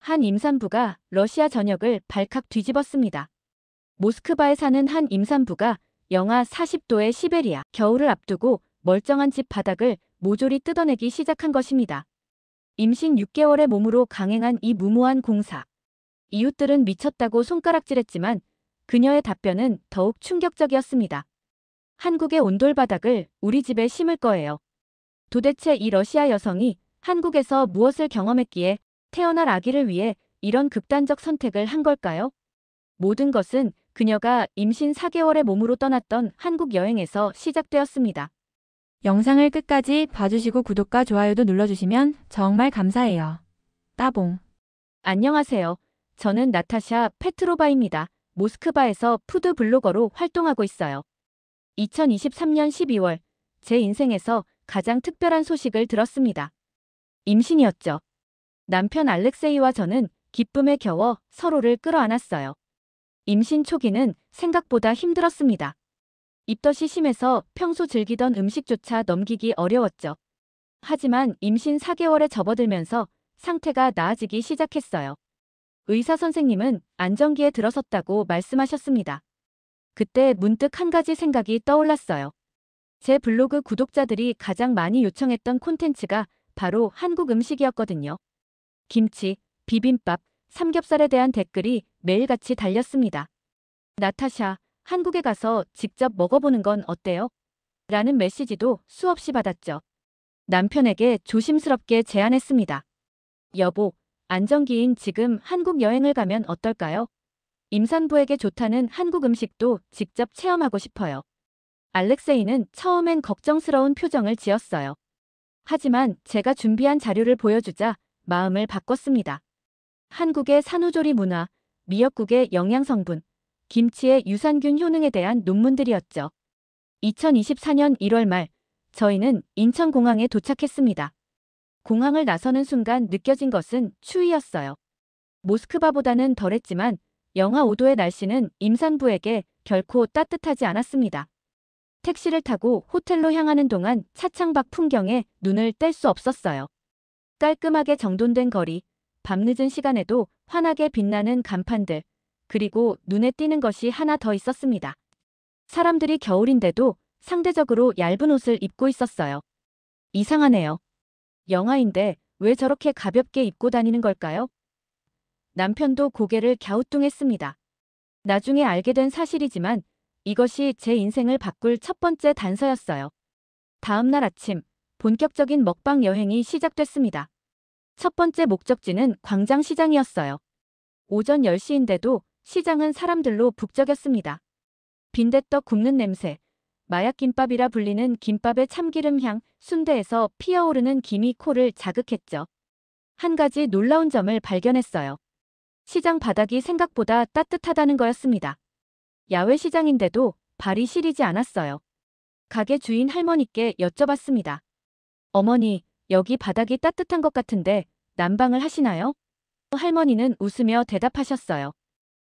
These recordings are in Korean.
한 임산부가 러시아 전역을 발칵 뒤집었습니다. 모스크바에 사는 한 임산부가 영하 40도의 시베리아 겨울을 앞두고 멀쩡한 집 바닥을 모조리 뜯어내기 시작한 것입니다. 임신 6개월의 몸으로 강행한 이 무모한 공사. 이웃들은 미쳤다고 손가락질했지만 그녀의 답변은 더욱 충격적이었습니다. 한국의 온돌 바닥을 우리 집에 심을 거예요. 도대체 이 러시아 여성이 한국에서 무엇을 경험했기에 태어날 아기를 위해 이런 극단적 선택을 한 걸까요? 모든 것은 그녀가 임신 4개월의 몸으로 떠났던 한국 여행에서 시작되었습니다. 영상을 끝까지 봐주시고 구독과 좋아요도 눌러주시면 정말 감사해요. 따봉. 안녕하세요. 저는 나타샤 페트로바입니다. 모스크바에서 푸드 블로거로 활동하고 있어요. 2023년 12월, 제 인생에서 가장 특별한 소식을 들었습니다. 임신이었죠. 남편 알렉세이와 저는 기쁨에 겨워 서로를 끌어안았어요. 임신 초기는 생각보다 힘들었습니다. 입덧이 심해서 평소 즐기던 음식조차 넘기기 어려웠죠. 하지만 임신 4개월에 접어들면서 상태가 나아지기 시작했어요. 의사 선생님은 안정기에 들어섰다고 말씀하셨습니다. 그때 문득 한 가지 생각이 떠올랐어요. 제 블로그 구독자들이 가장 많이 요청했던 콘텐츠가 바로 한국 음식이었거든요. 김치, 비빔밥, 삼겹살에 대한 댓글이 매일같이 달렸습니다. 나타샤, 한국에 가서 직접 먹어보는 건 어때요? 라는 메시지도 수없이 받았죠. 남편에게 조심스럽게 제안했습니다. 여보, 안정기인 지금 한국 여행을 가면 어떨까요? 임산부에게 좋다는 한국 음식도 직접 체험하고 싶어요. 알렉세이는 처음엔 걱정스러운 표정을 지었어요. 하지만 제가 준비한 자료를 보여주자 마음을 바꿨습니다. 한국의 산후조리 문화, 미역국의 영양성분, 김치의 유산균 효능에 대한 논문들이었죠. 2024년 1월 말, 저희는 인천공항에 도착했습니다. 공항을 나서는 순간 느껴진 것은 추위였어요. 모스크바보다는 덜했지만 영하 5도의 날씨는 임산부에게 결코 따뜻하지 않았습니다. 택시를 타고 호텔로 향하는 동안 차창 밖 풍경에 눈을 뗄 수 없었어요. 깔끔하게 정돈된 거리, 밤늦은 시간에도 환하게 빛나는 간판들, 그리고 눈에 띄는 것이 하나 더 있었습니다. 사람들이 겨울인데도 상대적으로 얇은 옷을 입고 있었어요. 이상하네요. 영하인데 왜 저렇게 가볍게 입고 다니는 걸까요? 남편도 고개를 갸우뚱했습니다. 나중에 알게 된 사실이지만 이것이 제 인생을 바꿀 첫 번째 단서였어요. 다음 날 아침, 본격적인 먹방 여행이 시작됐습니다. 첫 번째 목적지는 광장시장이었어요. 오전 10시인데도 시장은 사람들로 북적였습니다. 빈대떡 굽는 냄새, 마약김밥이라 불리는 김밥의 참기름 향, 순대에서 피어오르는 김이 코를 자극했죠. 한 가지 놀라운 점을 발견했어요. 시장 바닥이 생각보다 따뜻하다는 거였습니다. 야외 시장인데도 발이 시리지 않았어요. 가게 주인 할머니께 여쭤봤습니다. 어머니, 여기 바닥이 따뜻한 것 같은데 난방을 하시나요? 할머니는 웃으며 대답하셨어요.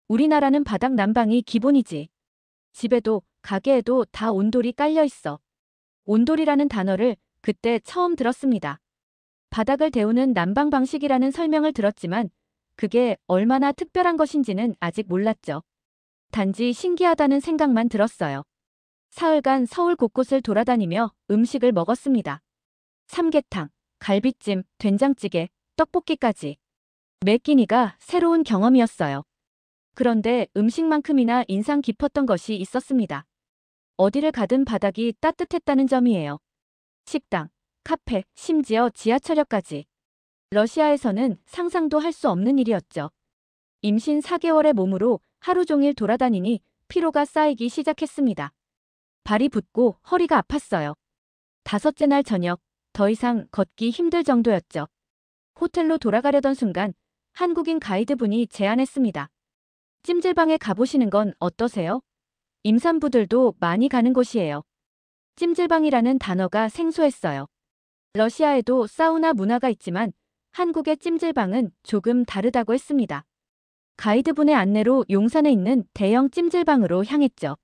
우리나라는 바닥 난방이 기본이지. 집에도 가게에도 다 온돌이 깔려 있어. 온돌이라는 단어를 그때 처음 들었습니다. 바닥을 데우는 난방 방식이라는 설명을 들었지만 그게 얼마나 특별한 것인지는 아직 몰랐죠. 단지 신기하다는 생각만 들었어요. 사흘간 서울 곳곳을 돌아다니며 음식을 먹었습니다. 삼계탕, 갈비찜, 된장찌개, 떡볶이까지. 매 끼니가 새로운 경험이었어요. 그런데 음식만큼이나 인상 깊었던 것이 있었습니다. 어디를 가든 바닥이 따뜻했다는 점이에요. 식당, 카페, 심지어 지하철역까지. 러시아에서는 상상도 할 수 없는 일이었죠. 임신 4개월의 몸으로 하루 종일 돌아다니니 피로가 쌓이기 시작했습니다. 발이 붓고 허리가 아팠어요. 다섯째 날 저녁, 더 이상 걷기 힘들 정도였죠. 호텔로 돌아가려던 순간 한국인 가이드분이 제안했습니다. 찜질방에 가보시는 건 어떠세요? 임산부들도 많이 가는 곳이에요. 찜질방이라는 단어가 생소했어요. 러시아에도 사우나 문화가 있지만 한국의 찜질방은 조금 다르다고 했습니다. 가이드분의 안내로 용산에 있는 대형 찜질방으로 향했죠.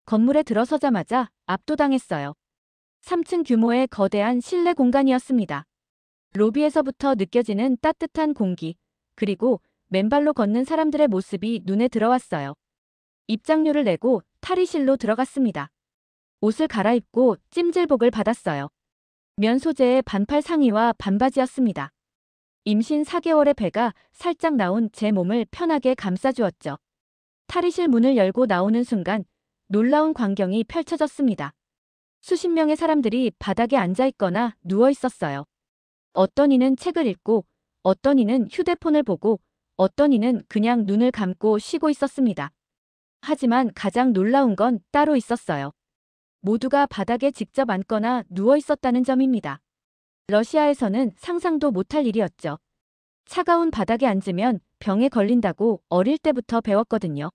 건물에 들어서자마자 압도당했어요. 3층 규모의 거대한 실내 공간이었습니다. 로비에서부터 느껴지는 따뜻한 공기, 그리고 맨발로 걷는 사람들의 모습이 눈에 들어왔어요. 입장료를 내고 탈의실로 들어갔습니다. 옷을 갈아입고 찜질복을 받았어요. 면 소재의 반팔 상의와 반바지였습니다. 임신 4개월의 배가 살짝 나온 제 몸을 편하게 감싸주었죠. 탈의실 문을 열고 나오는 순간 놀라운 광경이 펼쳐졌습니다. 수십 명의 사람들이 바닥에 앉아 있거나 누워 있었어요. 어떤 이는 책을 읽고, 어떤 이는 휴대폰을 보고, 어떤 이는 그냥 눈을 감고 쉬고 있었습니다. 하지만 가장 놀라운 건 따로 있었어요. 모두가 바닥에 직접 앉거나 누워 있었다는 점입니다. 러시아에서는 상상도 못할 일이었죠. 차가운 바닥에 앉으면 병에 걸린다고 어릴 때부터 배웠거든요.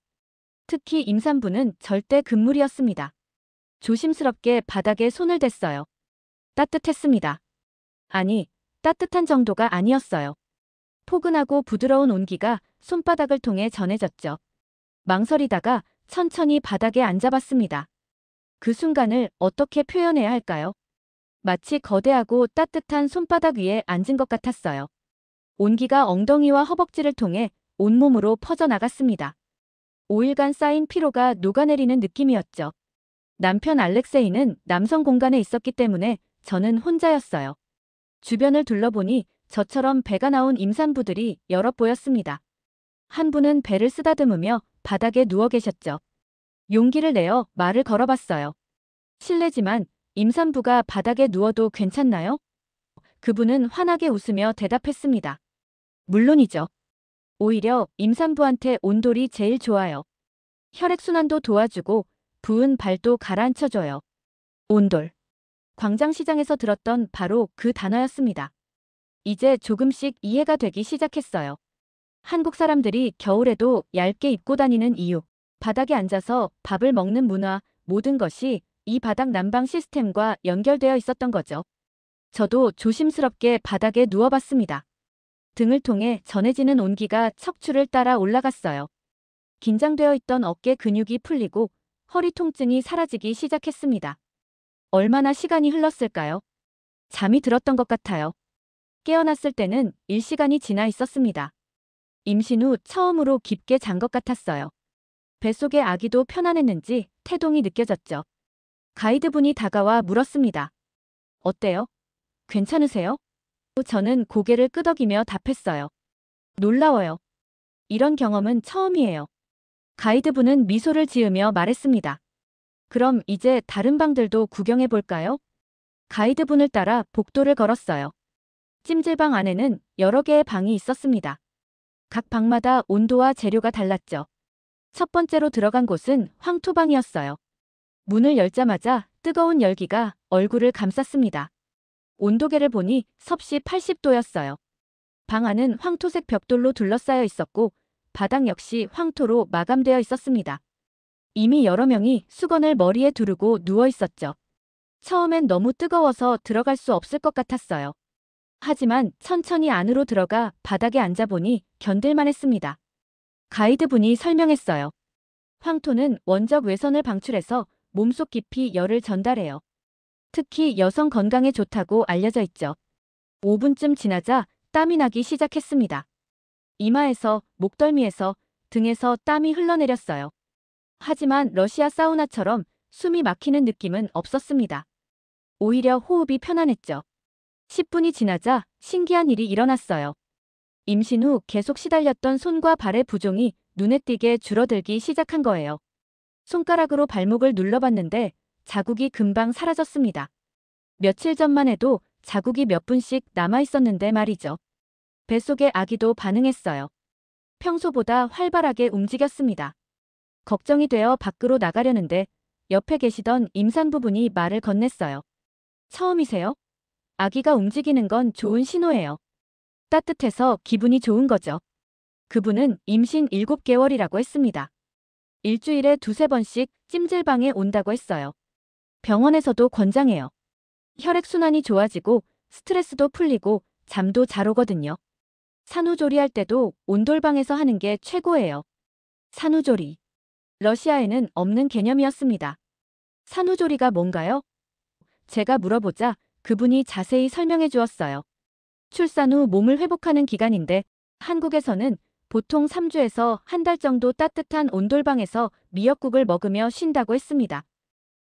특히 임산부는 절대 금물이었습니다. 조심스럽게 바닥에 손을 댔어요. 따뜻했습니다. 아니, 따뜻한 정도가 아니었어요. 포근하고 부드러운 온기가 손바닥을 통해 전해졌죠. 망설이다가 천천히 바닥에 앉아봤습니다. 그 순간을 어떻게 표현해야 할까요? 마치 거대하고 따뜻한 손바닥 위에 앉은 것 같았어요. 온기가 엉덩이와 허벅지를 통해 온몸으로 퍼져나갔습니다. 5일간 쌓인 피로가 녹아내리는 느낌이었죠. 남편 알렉세이는 남성 공간에 있었기 때문에 저는 혼자였어요. 주변을 둘러보니 저처럼 배가 나온 임산부들이 여럿 보였습니다. 한 분은 배를 쓰다듬으며 바닥에 누워 계셨죠. 용기를 내어 말을 걸어봤어요. 실례지만 임산부가 바닥에 누워도 괜찮나요? 그분은 환하게 웃으며 대답했습니다. 물론이죠. 오히려 임산부한테 온돌이 제일 좋아요. 혈액순환도 도와주고 부은 발도 가라앉혀줘요. 온돌. 광장시장에서 들었던 바로 그 단어였습니다. 이제 조금씩 이해가 되기 시작했어요. 한국 사람들이 겨울에도 얇게 입고 다니는 이유, 바닥에 앉아서 밥을 먹는 문화, 모든 것이 이 바닥 난방 시스템과 연결되어 있었던 거죠. 저도 조심스럽게 바닥에 누워봤습니다. 등을 통해 전해지는 온기가 척추를 따라 올라갔어요. 긴장되어 있던 어깨 근육이 풀리고 허리 통증이 사라지기 시작했습니다. 얼마나 시간이 흘렀을까요? 잠이 들었던 것 같아요. 깨어났을 때는 1시간이 지나 있었습니다. 임신 후 처음으로 깊게 잔 것 같았어요. 뱃속의 아기도 편안했는지 태동이 느껴졌죠. 가이드분이 다가와 물었습니다. 어때요? 괜찮으세요? 저는 고개를 끄덕이며 답했어요. 놀라워요. 이런 경험은 처음이에요. 가이드분은 미소를 지으며 말했습니다. 그럼 이제 다른 방들도 구경해 볼까요? 가이드분을 따라 복도를 걸었어요. 찜질방 안에는 여러 개의 방이 있었습니다. 각 방마다 온도와 재료가 달랐죠. 첫 번째로 들어간 곳은 황토방이었어요. 문을 열자마자 뜨거운 열기가 얼굴을 감쌌습니다. 온도계를 보니 섭씨 80도였어요. 방 안은 황토색 벽돌로 둘러싸여 있었고 바닥 역시 황토로 마감되어 있었습니다. 이미 여러 명이 수건을 머리에 두르고 누워 있었죠. 처음엔 너무 뜨거워서 들어갈 수 없을 것 같았어요. 하지만 천천히 안으로 들어가 바닥에 앉아보니 견딜만 했습니다. 가이드분이 설명했어요. 황토는 원적 외선을 방출해서 몸속 깊이 열을 전달해요. 특히 여성 건강에 좋다고 알려져 있죠. 5분쯤 지나자 땀이 나기 시작했습니다. 이마에서, 목덜미에서, 등에서 땀이 흘러내렸어요. 하지만 러시아 사우나처럼 숨이 막히는 느낌은 없었습니다. 오히려 호흡이 편안했죠. 10분이 지나자 신기한 일이 일어났어요. 임신 후 계속 시달렸던 손과 발의 부종이 눈에 띄게 줄어들기 시작한 거예요. 손가락으로 발목을 눌러봤는데 자국이 금방 사라졌습니다. 며칠 전만 해도 자국이 몇 분씩 남아있었는데 말이죠. 뱃속의 아기도 반응했어요. 평소보다 활발하게 움직였습니다. 걱정이 되어 밖으로 나가려는데 옆에 계시던 임산부분이 말을 건넸어요. 처음이세요? 아기가 움직이는 건 좋은 신호예요. 따뜻해서 기분이 좋은 거죠. 그분은 임신 7개월이라고 했습니다. 일주일에 2~3번씩 찜질방에 온다고 했어요. 병원에서도 권장해요. 혈액순환이 좋아지고 스트레스도 풀리고 잠도 잘 오거든요. 산후조리할 때도 온돌방에서 하는 게 최고예요. 산후조리. 러시아에는 없는 개념이었습니다. 산후조리가 뭔가요? 제가 물어보자 그분이 자세히 설명해 주었어요. 출산 후 몸을 회복하는 기간인데 한국에서는 보통 3주에서 한 달 정도 따뜻한 온돌방에서 미역국을 먹으며 쉰다고 했습니다.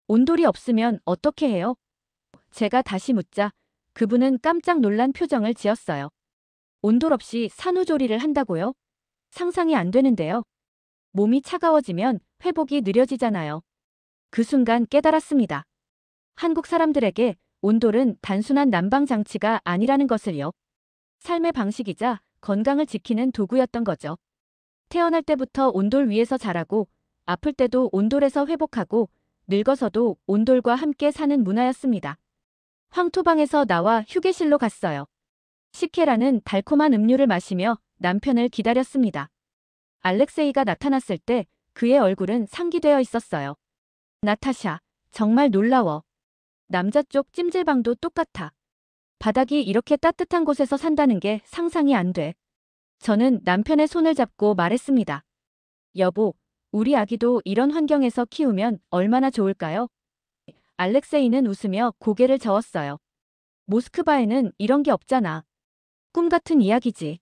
온돌이 없으면 어떻게 해요? 제가 다시 묻자 그분은 깜짝 놀란 표정을 지었어요. 온돌 없이 산후조리를 한다고요? 상상이 안 되는데요. 몸이 차가워지면 회복이 느려지잖아요. 그 순간 깨달았습니다. 한국 사람들에게 온돌은 단순한 난방 장치가 아니라는 것을요. 삶의 방식이자 건강을 지키는 도구였던 거죠. 태어날 때부터 온돌 위에서 자라고 아플 때도 온돌에서 회복하고 늙어서도 온돌과 함께 사는 문화였습니다. 황토방에서 나와 휴게실로 갔어요. 시케라는 달콤한 음료를 마시며 남편을 기다렸습니다. 알렉세이가 나타났을 때 그의 얼굴은 상기되어 있었어요. 나타샤, 정말 놀라워. 남자 쪽 찜질방도 똑같아. 바닥이 이렇게 따뜻한 곳에서 산다는 게 상상이 안 돼. 저는 남편의 손을 잡고 말했습니다. 여보, 우리 아기도 이런 환경에서 키우면 얼마나 좋을까요? 알렉세이는 웃으며 고개를 저었어요. 모스크바에는 이런 게 없잖아. 꿈 같은 이야기지.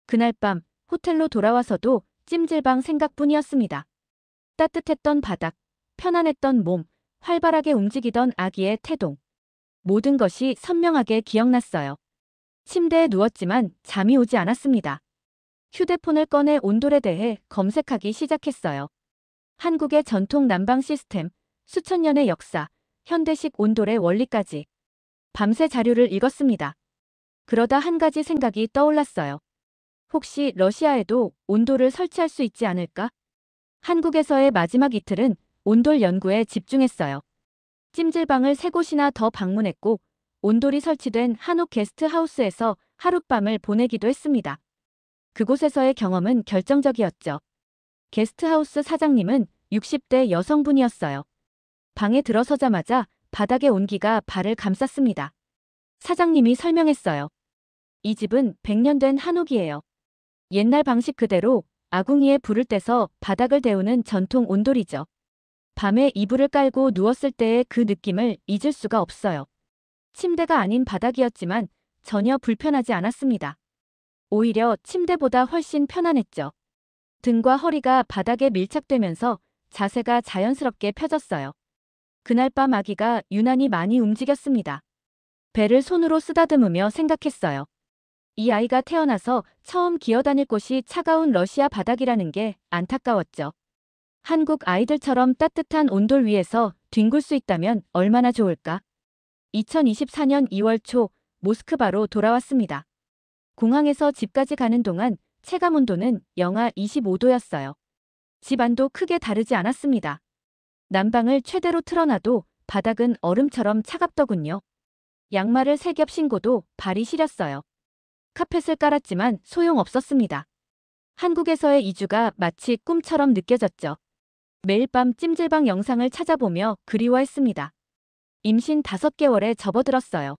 그날 밤 호텔로 돌아와서도 찜질방 생각뿐이었습니다. 따뜻했던 바닥, 편안했던 몸, 활발하게 움직이던 아기의 태동. 모든 것이 선명하게 기억났어요. 침대에 누웠지만 잠이 오지 않았습니다. 휴대폰을 꺼내 온돌에 대해 검색하기 시작했어요. 한국의 전통 난방 시스템, 수천 년의 역사, 현대식 온돌의 원리까지. 밤새 자료를 읽었습니다. 그러다 한 가지 생각이 떠올랐어요. 혹시 러시아에도 온돌을 설치할 수 있지 않을까? 한국에서의 마지막 이틀은 온돌 연구에 집중했어요. 찜질방을 3곳이나 더 방문했고 온돌이 설치된 한옥 게스트하우스에서 하룻밤을 보내기도 했습니다. 그곳에서의 경험은 결정적이었죠. 게스트하우스 사장님은 60대 여성분이었어요. 방에 들어서자마자 바닥의 온기가 발을 감쌌습니다. 사장님이 설명했어요. 이 집은 100년 된 한옥이에요. 옛날 방식 그대로 아궁이에 불을 떼서 바닥을 데우는 전통 온돌이죠. 밤에 이불을 깔고 누웠을 때의 그 느낌을 잊을 수가 없어요. 침대가 아닌 바닥이었지만 전혀 불편하지 않았습니다. 오히려 침대보다 훨씬 편안했죠. 등과 허리가 바닥에 밀착되면서 자세가 자연스럽게 펴졌어요. 그날 밤 아기가 유난히 많이 움직였습니다. 배를 손으로 쓰다듬으며 생각했어요. 이 아이가 태어나서 처음 기어다닐 곳이 차가운 러시아 바닥이라는 게 안타까웠죠. 한국 아이들처럼 따뜻한 온돌 위에서 뒹굴 수 있다면 얼마나 좋을까? 2024년 2월 초 모스크바로 돌아왔습니다. 공항에서 집까지 가는 동안 체감온도는 영하 25도였어요. 집 안도 크게 다르지 않았습니다. 난방을 최대로 틀어놔도 바닥은 얼음처럼 차갑더군요. 양말을 3겹 신고도 발이 시렸어요. 카펫을 깔았지만 소용없었습니다. 한국에서의 이주가 마치 꿈처럼 느껴졌죠. 매일 밤 찜질방 영상을 찾아보며 그리워했습니다. 임신 5개월에 접어들었어요.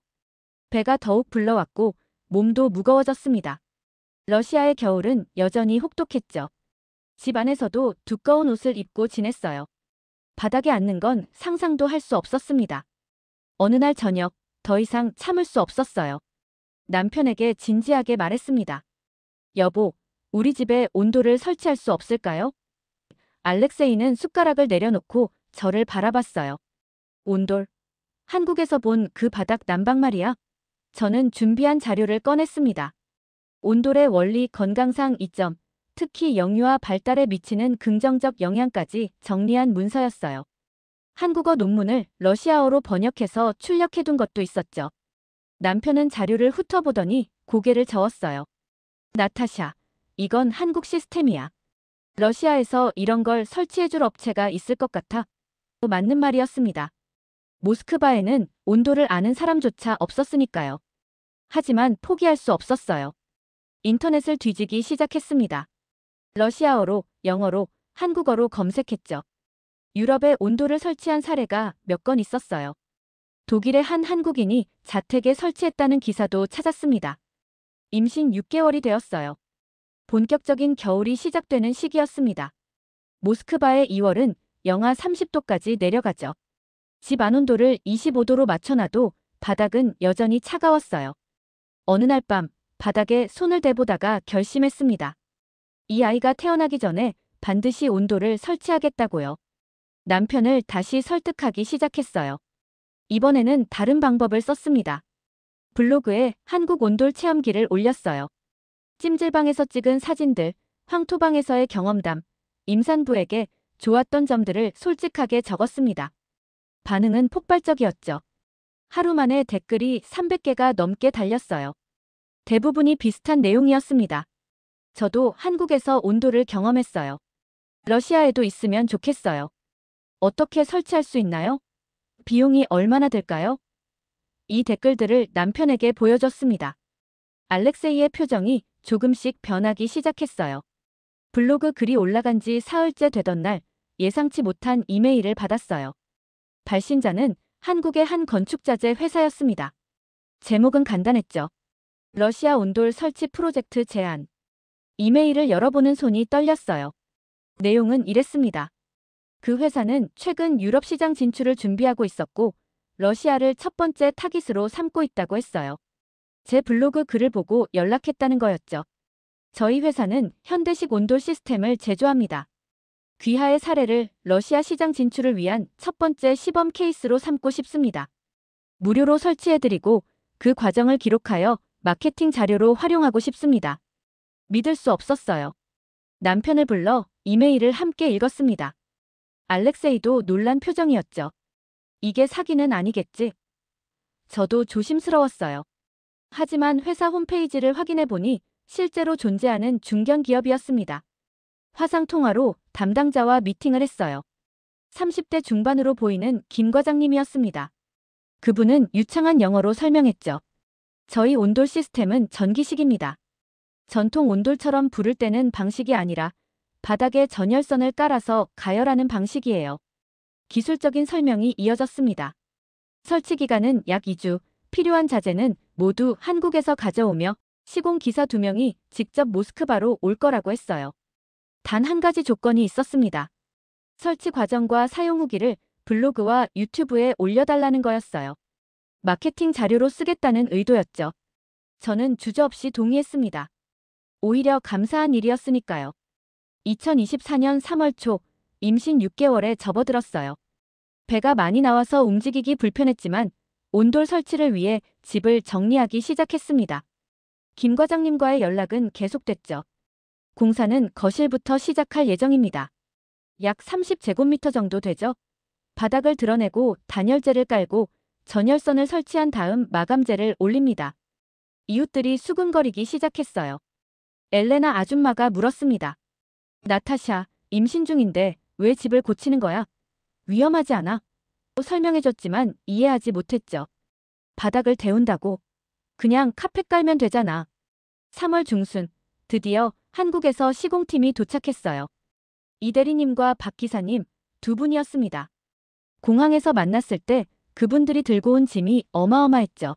배가 더욱 불러왔고 몸도 무거워졌습니다. 러시아의 겨울은 여전히 혹독했죠. 집 안에서도 두꺼운 옷을 입고 지냈어요. 바닥에 앉는 건 상상도 할 수 없었습니다. 어느 날 저녁 더 이상 참을 수 없었어요. 남편에게 진지하게 말했습니다. 여보, 우리 집에 온돌을 설치할 수 없을까요? 알렉세이는 숟가락을 내려놓고 저를 바라봤어요. 온돌. 한국에서 본 그 바닥 난방 말이야. 저는 준비한 자료를 꺼냈습니다. 온돌의 원리 건강상 이점, 특히 영유아 발달에 미치는 긍정적 영향까지 정리한 문서였어요. 한국어 논문을 러시아어로 번역해서 출력해둔 것도 있었죠. 남편은 자료를 훑어보더니 고개를 저었어요. 나타샤, 이건 한국 시스템이야. 러시아에서 이런 걸 설치해줄 업체가 있을 것 같아. 또 맞는 말이었습니다. 모스크바에는 온도를 아는 사람조차 없었으니까요. 하지만 포기할 수 없었어요. 인터넷을 뒤지기 시작했습니다. 러시아어로, 영어로, 한국어로 검색했죠. 유럽에 온도를 설치한 사례가 몇 건 있었어요. 독일의 한 한국인이 자택에 설치했다는 기사도 찾았습니다. 임신 6개월이 되었어요. 본격적인 겨울이 시작되는 시기였습니다. 모스크바의 2월은 영하 30도까지 내려가죠. 집 안 온도를 25도로 맞춰놔도 바닥은 여전히 차가웠어요. 어느 날 밤 바닥에 손을 대보다가 결심했습니다. 이 아이가 태어나기 전에 반드시 온도를 설치하겠다고요. 남편을 다시 설득하기 시작했어요. 이번에는 다른 방법을 썼습니다. 블로그에 한국 온돌 체험기를 올렸어요. 찜질방에서 찍은 사진들, 황토방에서의 경험담, 임산부에게 좋았던 점들을 솔직하게 적었습니다. 반응은 폭발적이었죠. 하루 만에 댓글이 300개가 넘게 달렸어요. 대부분이 비슷한 내용이었습니다. 저도 한국에서 온돌을 경험했어요. 러시아에도 있으면 좋겠어요. 어떻게 설치할 수 있나요? 비용이 얼마나 들까요? 이 댓글들을 남편에게 보여줬습니다. 알렉세이의 표정이 조금씩 변하기 시작했어요. 블로그 글이 올라간 지 사흘째 되던 날 예상치 못한 이메일을 받았어요. 발신자는 한국의 한 건축자재 회사였습니다. 제목은 간단했죠. 러시아 온돌 설치 프로젝트 제안. 이메일을 열어보는 손이 떨렸어요. 내용은 이랬습니다. 그 회사는 최근 유럽 시장 진출을 준비하고 있었고 러시아를 첫 번째 타깃으로 삼고 있다고 했어요. 제 블로그 글을 보고 연락했다는 거였죠. 저희 회사는 현대식 온돌 시스템을 제조합니다. 귀하의 사례를 러시아 시장 진출을 위한 첫 번째 시범 케이스로 삼고 싶습니다. 무료로 설치해드리고 그 과정을 기록하여 마케팅 자료로 활용하고 싶습니다. 믿을 수 없었어요. 남편을 불러 이메일을 함께 읽었습니다. 알렉세이도 놀란 표정이었죠. 이게 사기는 아니겠지? 저도 조심스러웠어요. 하지만 회사 홈페이지를 확인해 보니 실제로 존재하는 중견기업이었습니다. 화상통화로 담당자와 미팅을 했어요. 30대 중반으로 보이는 김 과장님이었습니다. 그분은 유창한 영어로 설명했죠. 저희 온돌 시스템은 전기식입니다. 전통 온돌처럼 불을 때는 방식이 아니라 바닥에 전열선을 깔아서 가열하는 방식이에요. 기술적인 설명이 이어졌습니다. 설치 기간은 약 2주, 필요한 자재는 모두 한국에서 가져오며 시공 기사 2명이 직접 모스크바로 올 거라고 했어요. 단 한 가지 조건이 있었습니다. 설치 과정과 사용 후기를 블로그와 유튜브에 올려달라는 거였어요. 마케팅 자료로 쓰겠다는 의도였죠. 저는 주저없이 동의했습니다. 오히려 감사한 일이었으니까요. 2024년 3월 초 임신 6개월에 접어들었어요. 배가 많이 나와서 움직이기 불편했지만 온돌 설치를 위해 집을 정리하기 시작했습니다. 김 과장님과의 연락은 계속됐죠. 공사는 거실부터 시작할 예정입니다. 약 30제곱미터 정도 되죠. 바닥을 드러내고 단열재를 깔고 전열선을 설치한 다음 마감재를 올립니다. 이웃들이 수근거리기 시작했어요. 엘레나 아줌마가 물었습니다. 나타샤, 임신 중인데 왜 집을 고치는 거야? 위험하지 않아? 설명해줬지만 이해하지 못했죠. 바닥을 데운다고. 그냥 카펫 깔면 되잖아. 3월 중순, 드디어 한국에서 시공팀이 도착했어요. 이 대리님과 박 기사님, 두 분이었습니다. 공항에서 만났을 때 그분들이 들고 온 짐이 어마어마했죠.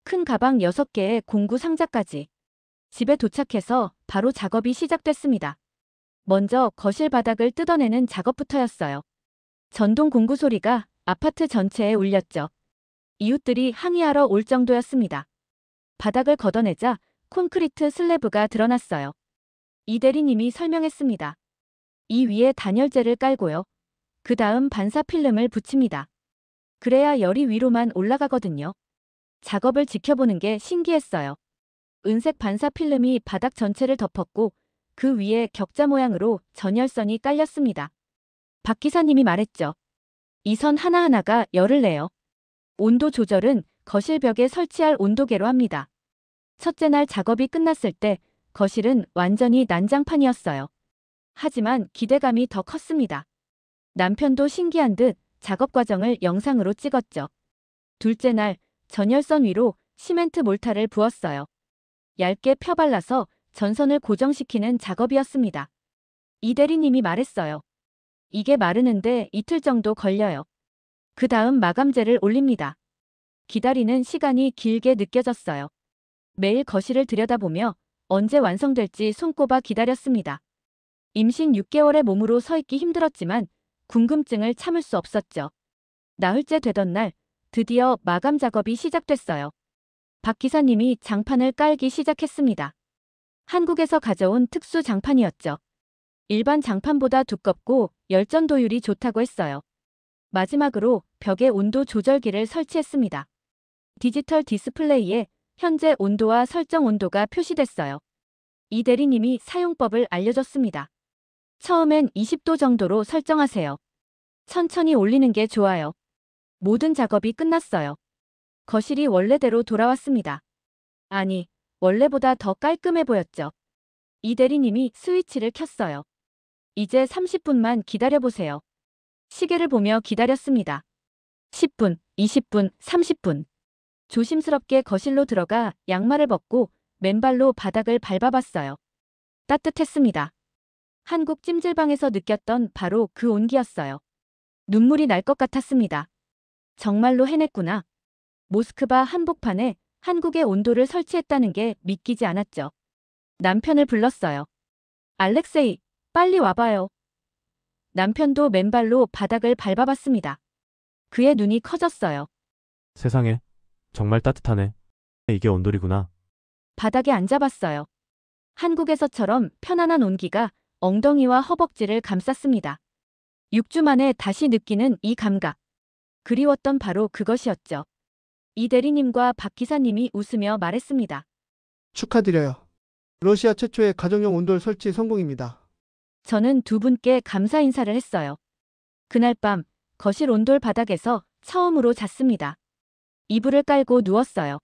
큰 가방 6개에 공구 상자까지. 집에 도착해서 바로 작업이 시작됐습니다. 먼저 거실 바닥을 뜯어내는 작업부터였어요. 전동 공구 소리가 아파트 전체에 울렸죠. 이웃들이 항의하러 올 정도였습니다. 바닥을 걷어내자 콘크리트 슬래브가 드러났어요. 이 대리님이 설명했습니다. 이 위에 단열재를 깔고요. 그 다음 반사 필름을 붙입니다. 그래야 열이 위로만 올라가거든요. 작업을 지켜보는 게 신기했어요. 은색 반사 필름이 바닥 전체를 덮었고 그 위에 격자 모양으로 전열선이 깔렸습니다. 박 기사님이 말했죠. 이 선 하나하나가 열을 내요. 온도 조절은 거실 벽에 설치할 온도계로 합니다. 첫째 날 작업이 끝났을 때 거실은 완전히 난장판이었어요. 하지만 기대감이 더 컸습니다. 남편도 신기한 듯 작업 과정을 영상으로 찍었죠. 둘째 날 전열선 위로 시멘트 몰타를 부었어요. 얇게 펴발라서 전선을 고정시키는 작업이었습니다. 이 대리님이 말했어요. 이게 마르는데 이틀 정도 걸려요. 그 다음 마감재를 올립니다. 기다리는 시간이 길게 느껴졌어요. 매일 거실을 들여다보며 언제 완성될지 손꼽아 기다렸습니다. 임신 6개월의 몸으로 서 있기 힘들었지만 궁금증을 참을 수 없었죠. 나흘째 되던 날 드디어 마감 작업이 시작됐어요. 박 기사님이 장판을 깔기 시작했습니다. 한국에서 가져온 특수 장판이었죠. 일반 장판보다 두껍고 열전도율이 좋다고 했어요. 마지막으로 벽에 온도 조절기를 설치했습니다. 디지털 디스플레이에 현재 온도와 설정 온도가 표시됐어요. 이 대리님이 사용법을 알려줬습니다. 처음엔 20도 정도로 설정하세요. 천천히 올리는 게 좋아요. 모든 작업이 끝났어요. 거실이 원래대로 돌아왔습니다. 아니, 원래보다 더 깔끔해 보였죠. 이 대리님이 스위치를 켰어요. 이제 30분만 기다려보세요. 시계를 보며 기다렸습니다. 10분, 20분, 30분. 조심스럽게 거실로 들어가 양말을 벗고 맨발로 바닥을 밟아봤어요. 따뜻했습니다. 한국 찜질방에서 느꼈던 바로 그 온기였어요. 눈물이 날 것 같았습니다. 정말로 해냈구나. 모스크바 한복판에 한국의 온도를 설치했다는 게 믿기지 않았죠. 남편을 불렀어요. 알렉세이, 빨리 와봐요. 남편도 맨발로 바닥을 밟아봤습니다. 그의 눈이 커졌어요. 세상에, 정말 따뜻하네. 이게 온돌이구나. 바닥에 앉아봤어요. 한국에서처럼 편안한 온기가 엉덩이와 허벅지를 감쌌습니다. 6주 만에 다시 느끼는 이 감각. 그리웠던 바로 그것이었죠. 이 대리님과 박 기사님이 웃으며 말했습니다. 축하드려요. 러시아 최초의 가정용 온돌 설치 성공입니다. 저는 두 분께 감사 인사를 했어요. 그날 밤 거실 온돌 바닥에서 처음으로 잤습니다. 이불을 깔고 누웠어요.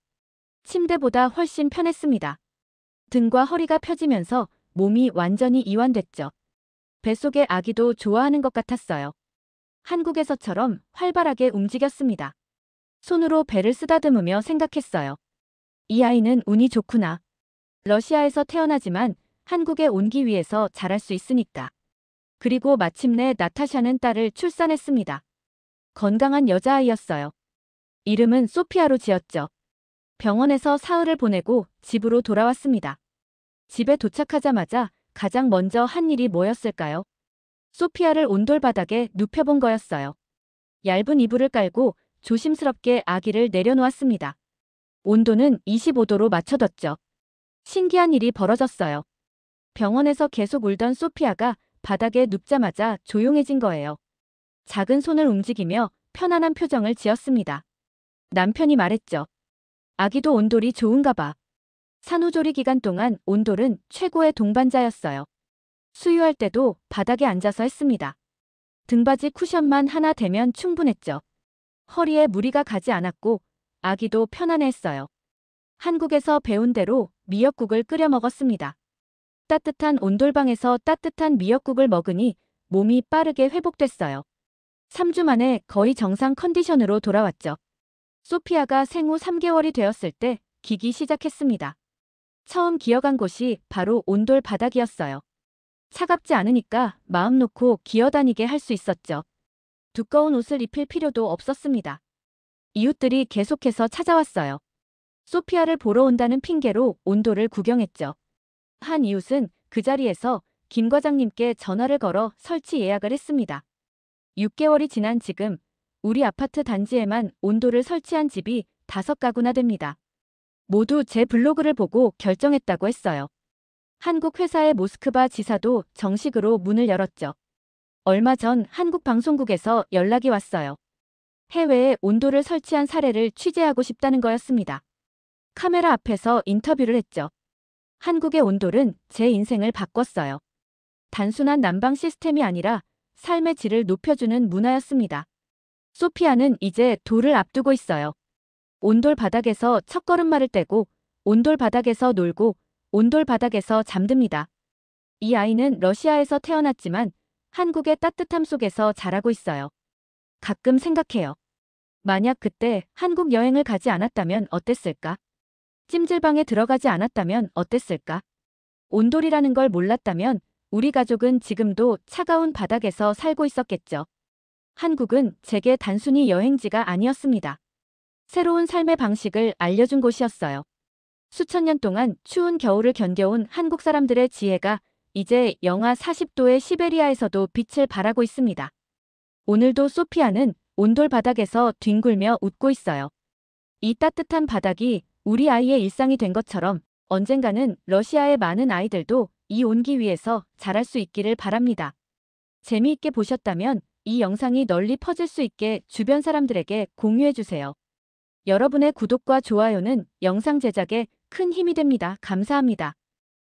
침대보다 훨씬 편했습니다. 등과 허리가 펴지면서 몸이 완전히 이완됐죠. 뱃속의 아기도 좋아하는 것 같았어요. 한국에서처럼 활발하게 움직였습니다. 손으로 배를 쓰다듬으며 생각했어요. 이 아이는 운이 좋구나. 러시아에서 태어나지만 한국에 온기 위해서 자랄 수 있으니까. 그리고 마침내 나타샤는 딸을 출산했습니다. 건강한 여자아이였어요. 이름은 소피아로 지었죠. 병원에서 사흘을 보내고 집으로 돌아왔습니다. 집에 도착하자마자 가장 먼저 한 일이 뭐였을까요? 소피아를 온돌 바닥에 눕혀본 거였어요. 얇은 이불을 깔고 조심스럽게 아기를 내려놓았습니다. 온도는 25도로 맞춰뒀죠. 신기한 일이 벌어졌어요. 병원에서 계속 울던 소피아가 바닥에 눕자마자 조용해진 거예요. 작은 손을 움직이며 편안한 표정을 지었습니다. 남편이 말했죠. 아기도 온돌이 좋은가 봐. 산후조리 기간 동안 온돌은 최고의 동반자였어요. 수유할 때도 바닥에 앉아서 했습니다. 등받이 쿠션만 하나 대면 충분했죠. 허리에 무리가 가지 않았고 아기도 편안했어요. 한국에서 배운 대로 미역국을 끓여 먹었습니다. 따뜻한 온돌방에서 따뜻한 미역국을 먹으니 몸이 빠르게 회복됐어요. 3주 만에 거의 정상 컨디션으로 돌아왔죠. 소피아가 생후 3개월이 되었을 때 기기 시작했습니다. 처음 기어간 곳이 바로 온돌 바닥이었어요. 차갑지 않으니까 마음 놓고 기어다니게 할 수 있었죠. 두꺼운 옷을 입힐 필요도 없었습니다. 이웃들이 계속해서 찾아왔어요. 소피아를 보러 온다는 핑계로 온돌을 구경했죠. 한 이웃은 그 자리에서 김 과장님께 전화를 걸어 설치 예약을 했습니다. 6개월이 지난 지금 우리 아파트 단지에만 온돌을 설치한 집이 5가구나 됩니다. 모두 제 블로그를 보고 결정했다고 했어요. 한국 회사의 모스크바 지사도 정식으로 문을 열었죠. 얼마 전 한국 방송국에서 연락이 왔어요. 해외에 온돌을 설치한 사례를 취재하고 싶다는 거였습니다. 카메라 앞에서 인터뷰를 했죠. 한국의 온돌은 제 인생을 바꿨어요. 단순한 난방 시스템이 아니라 삶의 질을 높여주는 문화였습니다. 소피아는 이제 돌을 앞두고 있어요. 온돌 바닥에서 첫걸음마를 떼고 온돌 바닥에서 놀고 온돌 바닥에서 잠듭니다. 이 아이는 러시아에서 태어났지만 한국의 따뜻함 속에서 자라고 있어요. 가끔 생각해요. 만약 그때 한국 여행을 가지 않았다면 어땠을까? 찜질방에 들어가지 않았다면 어땠을까? 온돌이라는 걸 몰랐다면 우리 가족은 지금도 차가운 바닥에서 살고 있었겠죠. 한국은 제게 단순히 여행지가 아니었습니다. 새로운 삶의 방식을 알려준 곳이었어요. 수천 년 동안 추운 겨울을 견뎌온 한국 사람들의 지혜가 이제 영하 40도의 시베리아에서도 빛을 발하고 있습니다. 오늘도 소피아는 온돌 바닥에서 뒹굴며 웃고 있어요. 이 따뜻한 바닥이 우리 아이의 일상이 된 것처럼 언젠가는 러시아의 많은 아이들도 이 온기 위에서 자랄 수 있기를 바랍니다. 재미있게 보셨다면 이 영상이 널리 퍼질 수 있게 주변 사람들에게 공유해주세요. 여러분의 구독과 좋아요는 영상 제작에 큰 힘이 됩니다. 감사합니다.